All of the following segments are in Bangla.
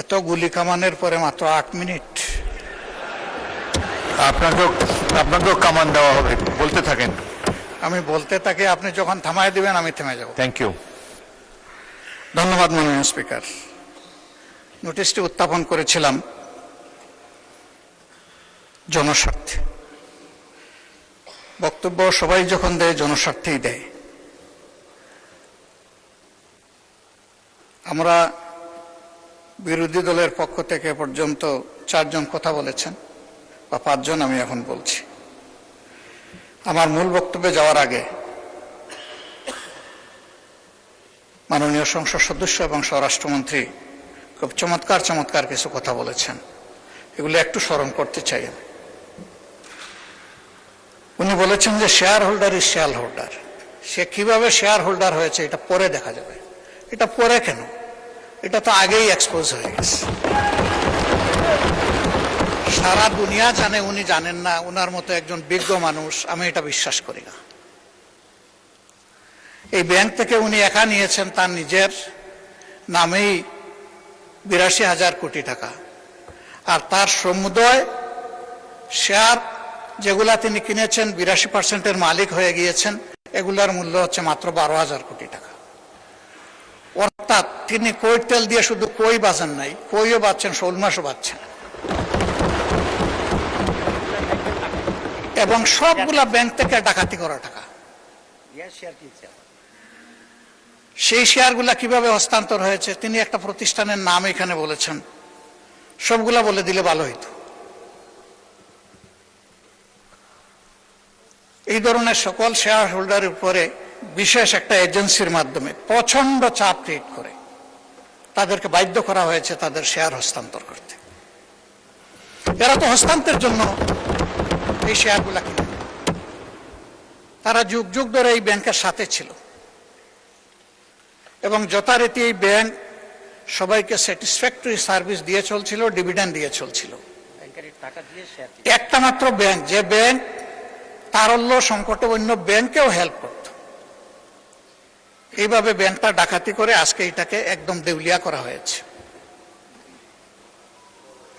এত গুলি কামানের পরে মাত্র 8 মিনিট। আপনাকেও কামান দেওয়া হবে, বলতে থাকেন। আমি বলতে থাকি, আপনি যখন থামায় দিবেন আমি থেমে যাব। Thank you. ধন্যবাদ মাননীয় স্পিকার। নোটিশটি উত্থাপন করেছিলাম জনস্বার্থে। বক্তব্য সবাই যখন দেয় জনস্বার্থেই দেয়। আমরা বিরোধী দলের পক্ষ থেকে পর্যন্ত 4 জন কথা বলেছেন, বা 5 জন আমি এখন বলছি। আমার মূল বক্তব্যে যাওয়ার আগে মাননীয় সংসদ সদস্য এবং স্বরাষ্ট্রমন্ত্রী খুব চমৎকার কিছু কথা বলেছেন, এগুলো একটু স্মরণ করতে চাই আমি। উনি বলেছেন যে shareholder is shareholder. সে কিভাবে শেয়ার হোল্ডার হয়েছে এটা পরে দেখা যাবে। এটা পরে কেন? এটা তো আগেই এক্সপোজ হয়ে গেছে। সারা দুনিয়া জানে, উনি জানেন না। উনার মতো একজন বিজ্ঞ মানুষ, আমি এটা বিশ্বাস করি না। এই ব্যাংক থেকে উনি একা নিয়েছেন তার নিজের নামেই 82,000 কোটি টাকা, আর তার সমুদয় শেয়ার যেগুলা তিনি কিনেছেন 82% মালিক হয়ে গিয়েছেন, এগুলার মূল্য হচ্ছে মাত্র 12,000 কোটি টাকা। অর্থাৎ তিনি কই তেল দিয়ে শুধু কই বাঁচেন নাই, কইও বাঁচছেন, শোল মাছও বাঁচছেন, এবং সবগুলা ব্যাংক থেকে ডাকাতি করা টাকা। সেই শেয়ারগুলা কিভাবে হস্তান্তর হয়েছে তিনি একটা প্রতিষ্ঠানের নাম এখানে বলেছেন, সবগুলা বলে দিলে ভালো হইতো। এই ধরনের সকল শেয়ার হোল্ডারের উপরে বিশেষ একটা এজেন্সির মাধ্যমে প্রচন্ড চাপ ক্রিয়েট করে তাদেরকে বাধ্য করা হয়েছে তাদের শেয়ার হস্তান্তর করতে। এরা তো হস্তান্তরের জন্য এই শেয়ারগুলা কিনে, তারা যুগ যুগ ধরে এই ব্যাংকের সাথে ছিল এবং যথারীতি এই ব্যাংক সবাইকে স্যাটিসফ্যাক্টরি সার্ভিস দিয়ে চলছিল, ডিভিডেন্ড দিয়ে চলছিল। একটা মাত্র ব্যাংক, যে ব্যাংক তারল্য সংকটে অন্য ব্যাংকেও হেল্প করত, এইভাবে ব্যাংকটা ডাকাতি করে আজকে এটাকে একদম দেউলিয়া করা হয়েছে।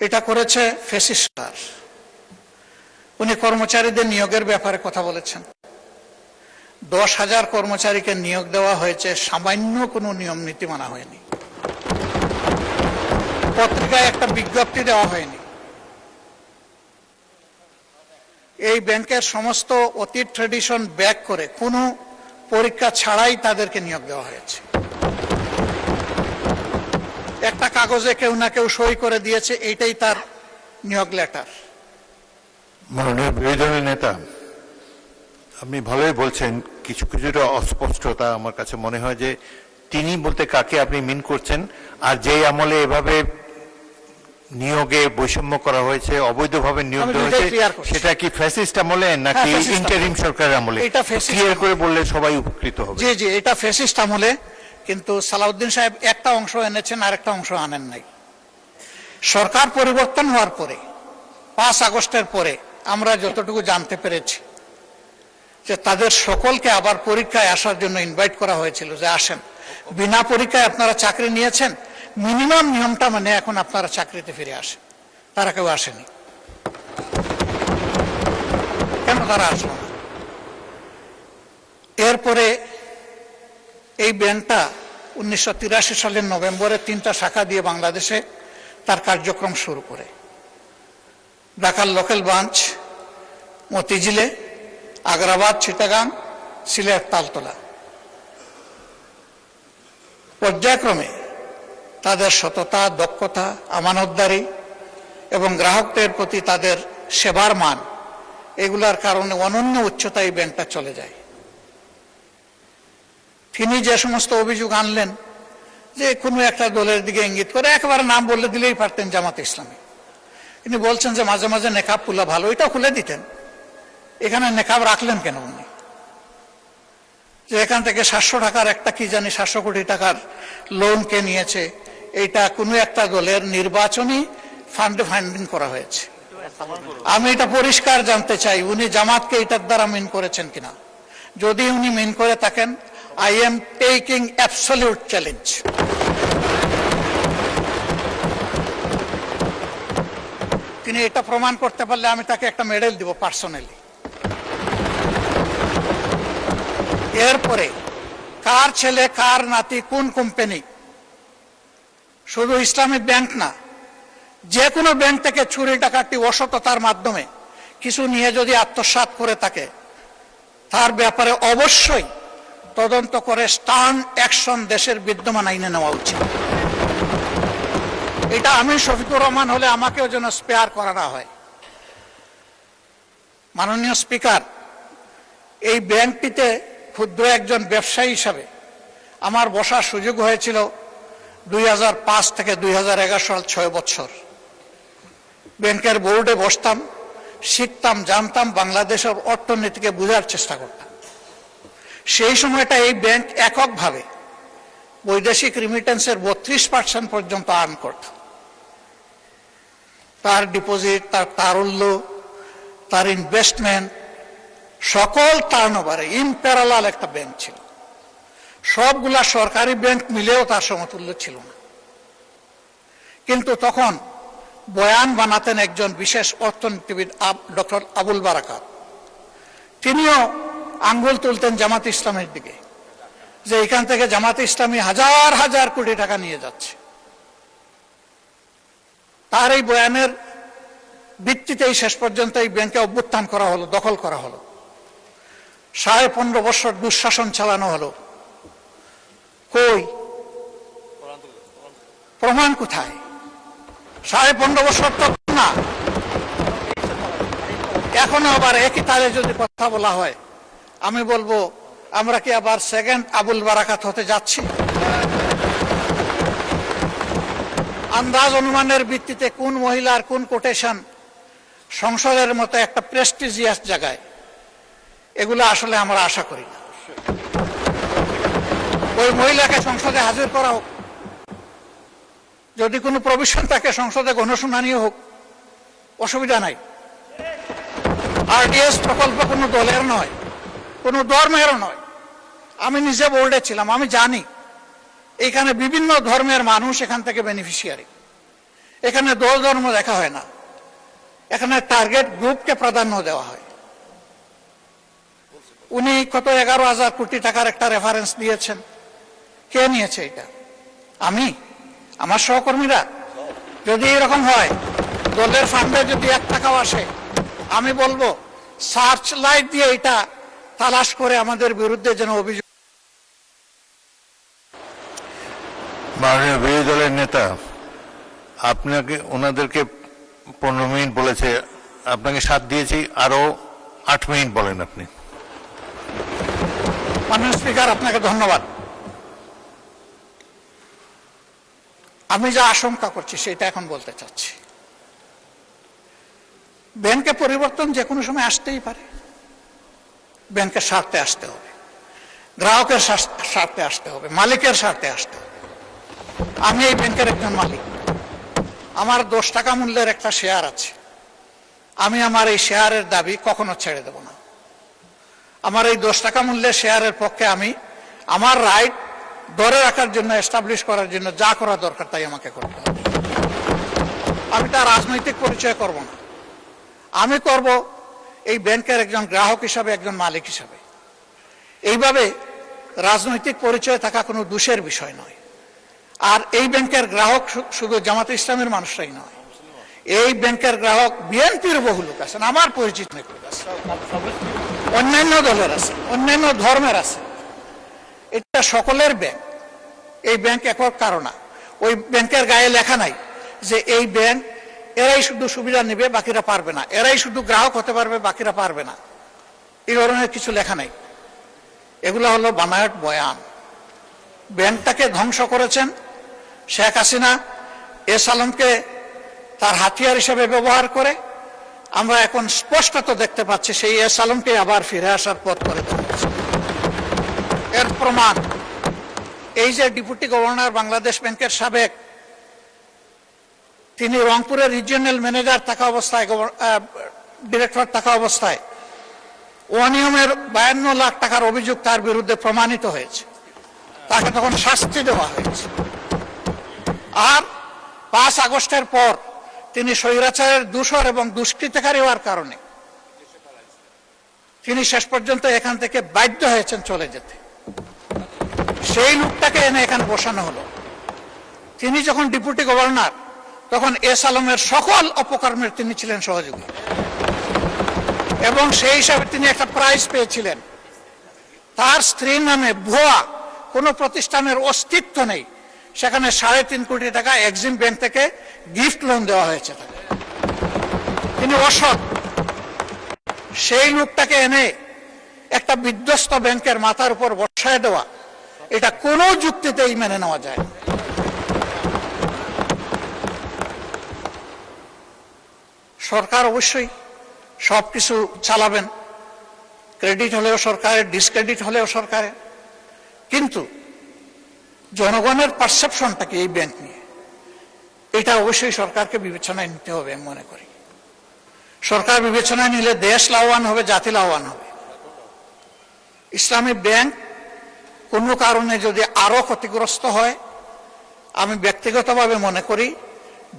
এটা করেছে ফ্যাসিস্ট সরকার। উনি কর্মচারীদের নিয়োগের ব্যাপারে কথা বলেছেন। 10,000 কর্মচারীকে নিয়োগ দেওয়া হয়েছে, সামান্য কোনো নিয়ম নীতি মানা হয়নি, পত্রিকায় একটা বিজ্ঞপ্তি দেওয়া হয়নি। এই ব্যাংকের সমস্ত অতীত ট্রেডিশন ব্যাক করে কোনো পরীক্ষা ছাড়াই তাদেরকে নিয়োগ দেওয়া হয়েছে। একটা কাগজে কেউ না কেউ সই করে দিয়েছে, এইটাই তার নিয়োগ লেটার। মাননীয় বিরোধী দলের নেতা, আপনি ভালোই বলছেন, কিছু কিছুটা অস্পষ্টতা আমার কাছে মনে হয় যে তিনি বলতে কাকে আপনি মিন করছেন, আর যেই আমলে এভাবে নিয়োগে বৈষম্য করা হয়েছে, অবৈধভাবে নিয়োগ দেওয়া হয়েছে, সেটা কি ফ্যাসিস্ট আমলে নাকি ইন্টারিম সরকারের আমলে? এটা ক্লিয়ার করে বললে সবাই উপকৃত হবে। জি জি, এটা ফ্যাসিস্ট আমলে, কিন্তু সালাউদ্দিন সাহেব একটা অংশ এনেছেন আর একটা অংশ আনেন নাই। সরকার পরিবর্তন হওয়ার পরে 5 আগস্টের পরে আমরা যতটুকু জানতে পেরেছি যে তাদের সকলকে আবার পরীক্ষায় আসার জন্য ইনভাইট করা হয়েছিল, যে আসেন, বিনা পরীক্ষায় আপনারা চাকরি নিয়েছেন, মিনিমাম নিয়মটা মানে এখন আপনারা চাকরিতে ফিরে আসেন। তারা কেউ আসেনি। কেন তারা আসলো না? এরপরে এই ব্যাংকটা 1983 সালের নভেম্বরে 3টা শাখা দিয়ে বাংলাদেশে তার কার্যক্রম শুরু করে। ঢাকার লোকাল ব্রাঞ্চ মতিঝিলে, আগ্রাবাদ, চিটাগাং, সিলেট, তালতলা। পর্যায়ক্রমে তাদের সততা, দক্ষতা, আমানতদারি এবং গ্রাহকদের প্রতি তাদের সেবার মান, এগুলার কারণে অনন্য উচ্চতায় এই ব্যাংকটা চলে যায়। তিনি যে সমস্ত অভিযোগ আনলেন, যে কোনো একটা দলের দিকে ইঙ্গিত করে, একেবারে নাম বললে দিলেই পারতেন জামাত ইসলামী। তিনি বলছেন যে মাঝে মাঝে নেকাব খুলা ভালো, এটা খুলে দিতেন। এখানে নেকাব রাখলেন কেন উনি? যে এখান থেকে 700 টাকার একটা কি জানি 700 কোটি টাকার লোন কে নিয়েছে, এইটা কোনো একটা দলের নির্বাচনী ফান্ডে ফান্ডিং করা হয়েছে। আমি এটা পরিষ্কার জানতে চাই, উনি জামাতকে এটার দ্বারা মিন করেছেন কিনা। যদি উনি মিন করে থাকেন, I am taking absolute challenge. তিনি এটা প্রমাণ করতে পারলে আমি তাকে একটা মেডেল দিব পার্সোনালি। এরপরে কার ছেলে কার নাতি কোন কোম্পানি, শুধু ইসলামী ব্যাংক না, যে কোনো ব্যাংক থেকে চুরি ডাকাতি অসততার মাধ্যমে কিছু নিয়ে যদি আত্মসাৎ করে থাকে, তার ব্যাপারে অবশ্যই তদন্ত করে স্টার্ন অ্যাকশন দেশের বিদ্যমান আইনে নেওয়া উচিত। এটা আমি শফিকুর রহমান হলে আমাকেও যেন স্পেয়ার করা না হয়। মাননীয় স্পিকার, এই ব্যাংকটিতে ক্ষুদ্র একজন ব্যবসায়ী হিসাবে আমার বসার সুযোগ হয়েছিল 2005 থেকে 2011 সাল, 6 বছর। ব্যাংকের বোর্ডে বসতাম, শিখতাম, জানতাম, বাংলাদেশের অর্থনীতিকে বোঝার চেষ্টা করতাম। সেই সময়টা এই ব্যাংক এককভাবে বৈদেশিক রিমিটেন্সের 32% পর্যন্ত আর্ন করত। তার ডিপোজিট, তার তারল্য, তার ইনভেস্টমেন্ট, সকল টার্নওভারে ইম্প্যারালাল একটা ব্যাংক ছিল। সবগুলা সরকারি ব্যাংক মিলেও তার সমতুল্য ছিল না। কিন্তু তখন বয়ান বানাতেন একজন বিশেষ অর্থনীতিবিদ ডক্টর আবুল বারাকাত। তিনিও আঙ্গুল তুলতেন জামাত ইসলামের দিকে, যে এখান থেকে জামাত ইসলামী হাজার হাজার কোটি টাকা নিয়ে যাচ্ছে। তার এই বয়ানের ভিত্তিতেই শেষ পর্যন্ত এই ব্যাংকে অভ্যুত্থান করা হলো, দখল করা হলো। 15.5 বছর দুঃশাসন চালানো হলো। কই প্রমাণ কোথায়? 15.5 বছর তো না, এখনো আবার একই তালে যদি কথা বলা হয়, আমি বলবো আমরা কি আবার সেকেন্ড আবুল বারাকাত হতে যাচ্ছি? আন্দাজ অনুমানের ভিত্তিতে কোন মহিলার কোন কোটেশন সংসদের মতো একটা প্রেস্টিজিয়াস জায়গায়, এগুলো আসলে আমরা আশা করি না। ওই মহিলাকে সংসদে হাজির করা হোক, যদি কোনো প্রভিশন থাকে সংসদে গণশুনানিও হোক, অসুবিধা নাই। আরডিএস প্রকল্প কোনো দলের নয়, কোনো ধর্মেরও নয়। আমি নিজে বোর্ডে ছিলাম, আমি জানি এখানে বিভিন্ন ধর্মের মানুষ এখান থেকে বেনিফিশিয়ারি। এখানে দল ধর্ম দেখা হয় না, এখানে টার্গেট গ্রুপকে প্রাধান্য দেওয়া হয়। উনি কত 11,000 কোটি টাকার একটা রেফারেন্স দিয়েছেন। কে নিয়েছে এটা? আমি, আমার সহকর্মীরা? যদি এরকম হয়, দলের ফান্ডে যদি 1 টাকাও আসে, আমি বলবো সার্চ লাইট দিয়ে এটা তালাশ করে আমাদের বিরুদ্ধে যেন অভিযোগ। মাননীয় বিরোধী দলের নেতা, আপনাকে ওনাদেরকে 15 মিনিট বলেছে, আপনাকে 7 দিয়েছি, আরো 8 মিনিট বলেন আপনি। মাননীয় স্পিকার, আপনাকে ধন্যবাদ। আমি যা আশঙ্কা করছি সেটা এখন বলতে চাচ্ছি। ব্যাংকে পরিবর্তন যে কোনো সময় আসতেই পারে। ব্যাংকের স্বার্থে আসতে হবে, গ্রাহকের স্বার্থে আসতে হবে, মালিকের স্বার্থে আসতে হবে। আমি এই ব্যাংকের একজন মালিক, আমার 10 টাকা মূল্যের একটা শেয়ার আছে। আমি আমার এই শেয়ারের দাবি কখনো ছেড়ে দেব না। আমার এই 10 টাকা মূল্যের শেয়ারের পক্ষে আমি আমার রাইট ধরে রাখার জন্য, এস্টাবলিশ করার জন্য যা করা দরকার তাই আমাকে করতে হবে। আমি তার রাজনৈতিক পরিচয় করব না, আমি করব এই ব্যাংকের একজন গ্রাহক হিসাবে, একজন মালিক হিসাবে। এইভাবে রাজনৈতিক পরিচয় থাকা কোনো দোষের বিষয় নয়। আর এই ব্যাংকের গ্রাহক শুধু জামাত ইসলামের মানুষরাই নয়, এই ব্যাংকের গ্রাহক বিএনপির বহু লোক আছেন, আমার পরিচিত লোক আছে, অন্যান্য দলের আছে, অন্যান্য ধর্মের আছে। এটা সকলের ব্যাংক। এই ব্যাংক একক কারণ না। ওই ব্যাংকের গায়ে লেখা নাই যে এই ব্যাংক এরাই শুধু সুবিধা নেবে, বাকিরা পারবে না, এরাই শুধু গ্রাহক হতে পারবে, বাকিরা পারবে না। এই ধরনের কিছু লেখা নাই। এগুলো হলো বানায়ট বয়ান। ব্যাংকটাকে ধ্বংস করেছেন শেখ হাসিনা এস আলমকে তার হাতিয়ার হিসেবে ব্যবহার করে। আমরা এখন স্পষ্টত দেখতে পাচ্ছি সেই এস আলমকে আবার ফিরে আসার পথ করে দেখাচ্ছে। এর প্রমাণ এই যে ডেপুটি গভর্নর বাংলাদেশ ব্যাংকের সাবেক, তিনি রংপুরের রিজিওনাল ম্যানেজার থাকা অবস্থায়, ডিরেক্টর থাকা অবস্থায় অনিয়মের 52 লাখ টাকার অভিযোগ তার বিরুদ্ধে প্রমাণিত হয়েছে। তাকে তখন শাস্তি দেওয়া হয়েছে। আর 5 আগস্টের পর তিনি স্বৈরাচারের দূষর এবং দুষ্কৃতকারী হওয়ার কারণে তিনি শেষ পর্যন্ত এখান থেকে বাধ্য হয়েছেন চলে যেতে। সেই লোকটাকে এনে এখানে বসানো হলো। তিনি যখন ডেপুটি গভর্নর, তখন এস আলমের সকল অপকর্মের তিনি ছিলেন সহযোগী, এবং সেই হিসাবে তিনি একটা প্রাইজ পেয়েছিলেন। তার স্ত্রীর নামে ভুয়া কোনো প্রতিষ্ঠানের অস্তিত্ব নেই, সেখানে 3.5 কোটি টাকা এক্সিম ব্যাংক থেকে গিফট লোন দেওয়া হয়েছে তাকে। তিনি অসৎ। সেই লোকটাকে এনে একটা বিধ্বস্ত ব্যাংকের মাথার উপর বসায় দেওয়া, এটা কোনো যুক্তিতেই মেনে নেওয়া যায় না। সরকার অবশ্যই সবকিছু চালাবেন, ক্রেডিট হলেও সরকারের, ডিসক্রেডিট হলেও সরকারের, কিন্তু জনগণের পারসেপশনটা কি এই ব্যাংক নিয়ে, এটা অবশ্যই সরকারকে বিবেচনায় নিতে হবে আমি মনে করি। সরকার বিবেচনায় নিলে দেশ লাভবান হবে, জাতি লাভবান হবে। ইসলামী ব্যাংক কোনো কারণে যদি আরো ক্ষতিগ্রস্ত হয়, আমি ব্যক্তিগতভাবে মনে করি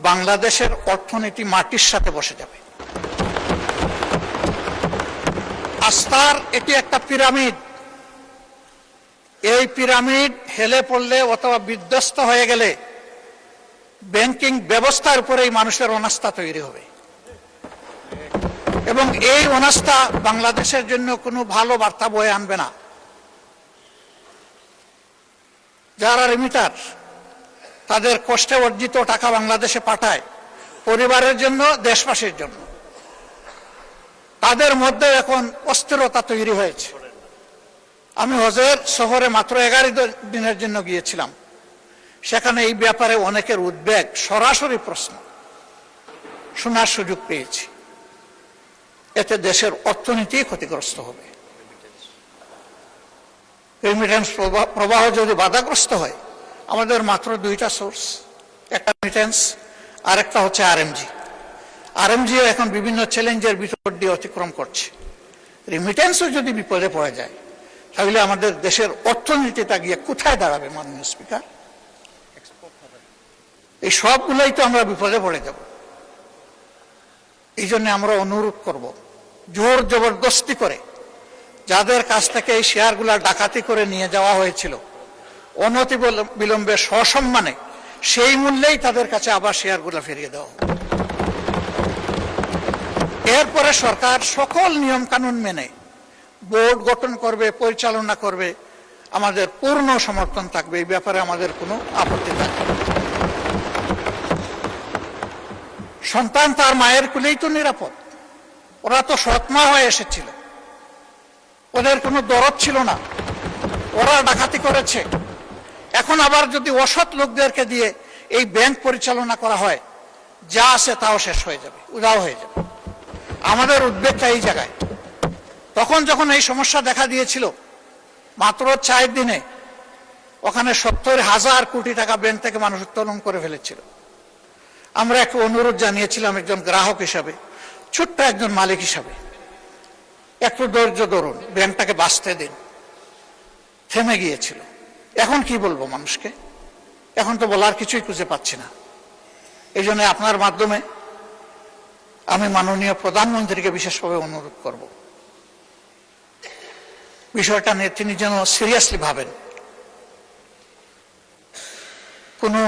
বাংলাদেশের অর্থনীতি মাটির সাথে বসে যাবে। আস্থার এটি একটা পিরামিড। এই পিরামিড হেলে পড়লে অথবা বিধ্বস্ত হয়ে গেলে ব্যাংকিং ব্যবস্থার উপরেই মানুষের অনাস্থা তৈরি হবে, এবং এই অনাস্থা বাংলাদেশের জন্য কোনো ভালো বার্তা বয়ে আনবে না। যারা রিমিটার, তাদের কষ্টে অর্জিত টাকা বাংলাদেশে পাঠায় পরিবারের জন্য, দেশবাসীর জন্য, তাদের মধ্যে এখন অস্থিরতা তৈরি হয়েছে। আমি হজের সফরে মাত্র 11 দিনের জন্য গিয়েছিলাম। সেখানে এই ব্যাপারে অনেকের উদ্বেগ, সরাসরি প্রশ্ন শোনার সুযোগ পেয়েছি। এতে দেশের অর্থনীতি ক্ষতিগ্রস্ত হবে। রেমিটেন্স প্রবাহ যদি বাধাগ্রস্ত হয়, আমাদের মাত্র 2টা সোর্স, একটা রেমিটেন্স, আরেকটা হচ্ছে আরএমজিও এখন বিভিন্ন চ্যালেঞ্জের ভিতর দিয়ে অতিক্রম করছে। রেমিটেন্সও যদি বিপদে পড়ে যায়, তাহলে আমাদের দেশের অর্থনীতিটা গিয়ে কোথায় দাঁড়াবে মাননীয় স্পিকার? এই সবগুলোই তো আমরা বিপদে পড়ে যাব। এই জন্য আমরা অনুরোধ করব, জোর জবরদস্তি করে যাদের কাছ থেকে এই শেয়ারগুলা ডাকাতি করে নিয়ে যাওয়া হয়েছিল, অনতি বিলম্বে সসম্মানে সেই মূল্যেই তাদের কাছে আবার শেয়ারগুলা ফিরিয়ে দেওয়া হবে। এরপরে সরকার সকল নিয়ম কানুন মেনে বোর্ড গঠন করবে, পরিচালনা করবে, আমাদের পূর্ণ সমর্থন থাকবে। এই ব্যাপারে আমাদের কোনো আপত্তি থাকবে না। সন্তান তার মায়ের কুলেই তো নিরাপদ। ওরা তো সৎমা হয়ে এসেছিল, ওদের কোনো দরদ ছিল না, ওরা ডাকাতি করেছে। এখন আবার যদি অসৎ লোকদেরকে দিয়ে এই ব্যাংক পরিচালনা করা হয়, যা আছে তাও শেষ হয়ে যাবে, উধাও হয়ে যাবে। আমাদের উদ্বেগটা এই জায়গায়। তখন যখন এই সমস্যা দেখা দিয়েছিল, মাত্র 4 দিনে ওখানে 70,000 কোটি টাকা ব্যাংক থেকে মানুষ উত্তোলন করে ফেলেছিল। আমরা একটু অনুরোধ জানিয়েছিলাম একজন গ্রাহক হিসাবে, ছোট্ট একজন মালিক হিসাবে, একটু ধৈর্য ধরুন, ব্যাংকটাকে বাঁচতে দিন। থেমে গিয়েছিল। এখন কি বলবো মানুষকে? এখন তো বলার কিছুই খুঁজে পাচ্ছি না। এই জন্য আপনার মাধ্যমে আমি মাননীয় প্রধানমন্ত্রীকে বিশেষভাবে অনুরোধ করব, বিষয়টা নিয়ে তিনি যেন সিরিয়াসলি ভাবেন। কোনো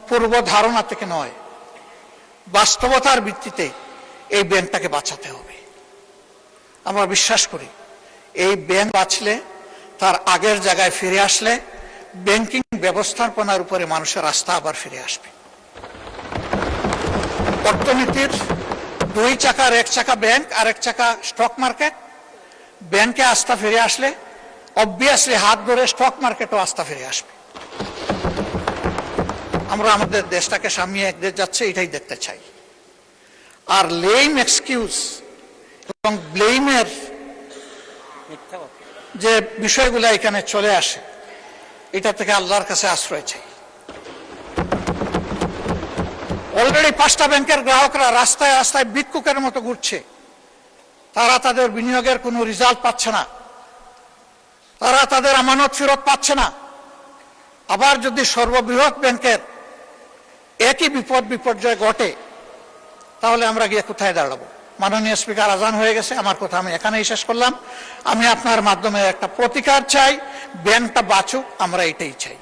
পূর্ব ধারণা থেকে নয়, বাস্তবতার ভিত্তিতে এই ব্যাংকটাকে বাঁচাতে হবে। আমরা বিশ্বাস করি এই ব্যাংক বাঁচলে, তার আগের জায়গায় ফিরে আসলে, ব্যাংকিং ব্যবস্থাপনার উপরে মানুষের আস্থা আবার ফিরে আসবে। অর্থনীতির 2 চাকার 1 চাকা ব্যাংক আর 1 চাকা স্টক মার্কেট। ব্যাংকে আস্থা ফিরে আসলে অবভিয়াসলি হাত ধরে স্টক মার্কেটও আস্থা ফিরে আসবে। আমরা আমাদের দেশটাকে সামনে একদিকে যাচ্ছে, এটাই দেখতে চাই। আর লেম এক্সকিউজ এবং ব্লেমের যে বিষয়গুলো এখানে চলে আসে, এটা থেকে আল্লাহর কাছে আশ্রয় চাই। অলরেডি 5টা ব্যাংকের গ্রাহকরা রাস্তায় রাস্তায় ভিক্ষুকের মতো ঘুরছে। তারা তাদের বিনিয়োগের কোনো রেজাল্ট পাচ্ছে না, তারা তাদের আমানত ফেরত পাচ্ছে না। আবার যদি সর্ববৃহৎ ব্যাংকের একই বিপর্যয় ঘটে, তাহলে আমরা গিয়ে কোথায় দাঁড়াবো? মাননীয় স্পিকার, আজান হয়ে গেছে, আমার কথা আমি এখানেই শেষ করলাম। আমি আপনার মাধ্যমে একটা প্রতিকার চাই, ব্যাংকটা বাঁচুক, আমরা এটাই চাই।